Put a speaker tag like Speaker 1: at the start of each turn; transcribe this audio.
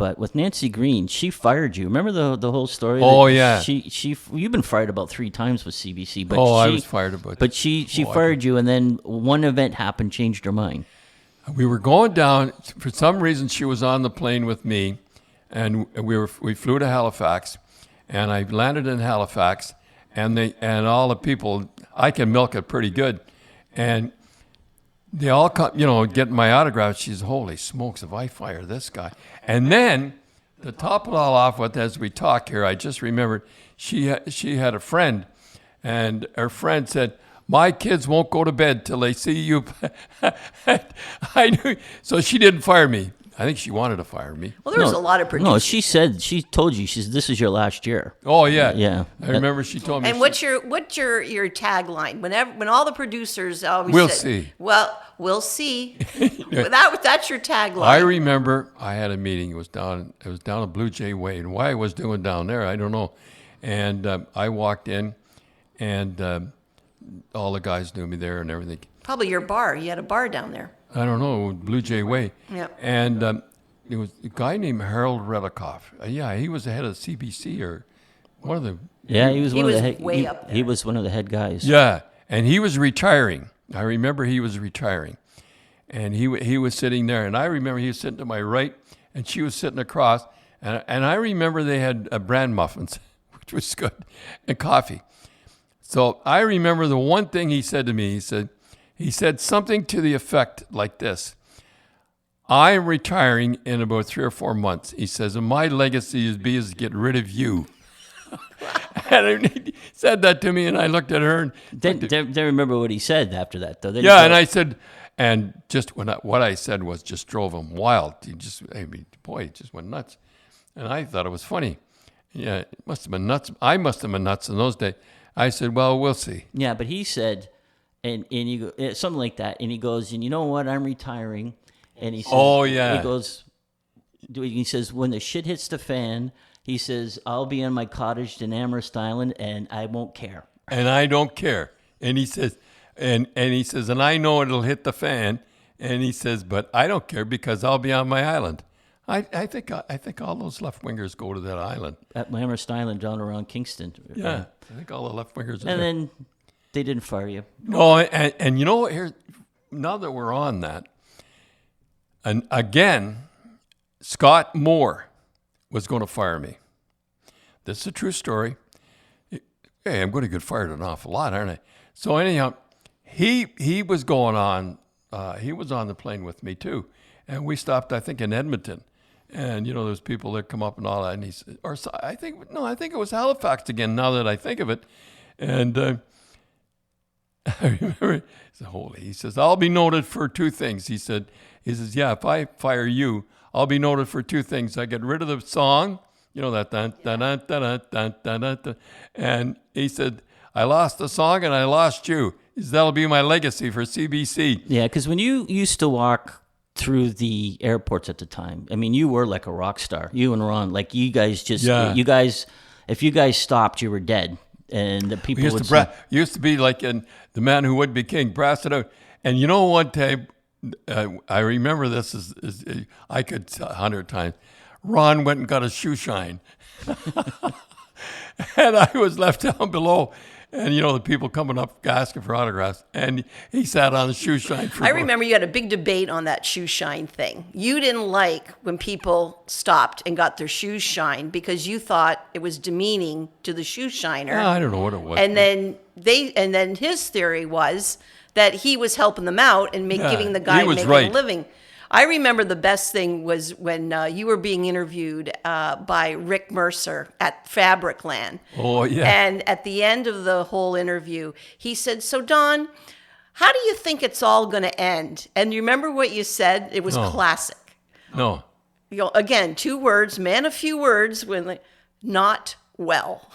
Speaker 1: But with Nancy Green, she fired you. Remember the whole story?
Speaker 2: Oh, yeah.
Speaker 1: You've been fired about 3 times with CBC. But
Speaker 2: I was fired about.
Speaker 1: But she fired you, and then one event happened, changed her mind.
Speaker 2: We were going down. For some reason, she was on the plane with me, and we flew to Halifax, and I landed in Halifax, and all the people, I can milk it pretty good, and they all come, getting my autograph. She's, holy smokes, if I fire this guy. And then, to top it all off with, as we talk here, I just remembered she had a friend, and her friend said, my kids won't go to bed till they see you. I knew, so she didn't fire me. I think she wanted to fire me.
Speaker 1: Well, there was a lot of producers. No, she told you, this is your last year.
Speaker 2: Oh, yeah.
Speaker 1: Yeah.
Speaker 2: I remember she told me.
Speaker 3: And what's your tagline? When all the producers always
Speaker 2: we'll
Speaker 3: say,
Speaker 2: see.
Speaker 3: Well, we'll see. That's your tagline.
Speaker 2: I remember I had a meeting. It was down at Blue Jay Way. And why I was doing down there, I don't know. And I walked in, and all the guys knew me there and everything.
Speaker 3: Probably your bar. You had a bar down there.
Speaker 2: I don't know, Blue Jay Way.
Speaker 3: Yeah.
Speaker 2: And there was a guy named Harold Redikoff. He was the head of CBC or one of the.
Speaker 1: Yeah, he was one of the
Speaker 3: head. Way up there.
Speaker 1: He was one of the head guys.
Speaker 2: Yeah, and he was retiring. I remember he was retiring, and he was sitting there, and I remember he was sitting to my right, and she was sitting across, and I remember they had bran muffins, which was good, and coffee. So I remember the one thing he said to me. He said something to the effect like this: I'm retiring in about 3 or 4 months. He says, and my legacy is to get rid of you. And he said that to me, and I looked at her. And
Speaker 1: Didn't remember what he said after that, though.
Speaker 2: And I said, and just what I said was just drove him wild. He just went nuts. And I thought it was funny. Yeah, it must have been nuts. I must have been nuts in those days. I said, well, we'll see.
Speaker 1: Yeah, but he said, and you go, something like that, and he goes, and you know what, I'm retiring. And he says,
Speaker 2: oh, yeah.
Speaker 1: He says, when the shit hits the fan, he says, I'll be on my cottage in Amherst Island, and I won't care.
Speaker 2: And I don't care. And he says, and I know it'll hit the fan. And he says, but I don't care because I'll be on my island. I think all those left wingers go to that island.
Speaker 1: At Amherst Island down around Kingston.
Speaker 2: Yeah, I think all the left wingers.
Speaker 1: And then they didn't fire you.
Speaker 2: No, and here, now that we're on that, and again, Scott Moore was going to fire me. This is a true story. Hey, I'm going to get fired an awful lot, aren't I? So anyhow, he was going on. He was on the plane with me too, and we stopped, I think, in Edmonton. And there's people that come up and all that. And he said, I think it was Halifax again. Now that I think of it, and I remember, he says, I'll be noted for 2 things. He says, yeah, if I fire you, I'll be noted for 2 things. I get rid of the song, that dun, dun, dun, dun, dun, dun, dun, dun. And he said, I lost the song and I lost you. He said, that'll be my legacy for CBC.
Speaker 1: Yeah, because when you used to walk through the airports at the time, I mean, you were like a rock star. You and Ron, like you guys if you guys stopped, you were dead. And the people
Speaker 2: used to be like in The Man Who Would Be King, brass it out. And one time, I remember this is I could 100 times. Ron went and got a shoe shine. And I was left down below. And, the people coming up asking for autographs. And he sat on the shoe shine.
Speaker 3: I remember you had a big debate on that shoe shine thing. You didn't like when people stopped and got their shoes shined because you thought it was demeaning to the shoe shiner.
Speaker 2: I don't know what it was.
Speaker 3: And then his theory was that he was helping them out and giving the guy making a living. I remember the best thing was when you were being interviewed by Rick Mercer at Fabricland.
Speaker 2: Oh, yeah.
Speaker 3: And at the end of the whole interview, he said, so Don, how do you think it's all going to end? And you remember what you said? It was classic.
Speaker 2: No.
Speaker 3: Again, 2 words, man, a few words, not well.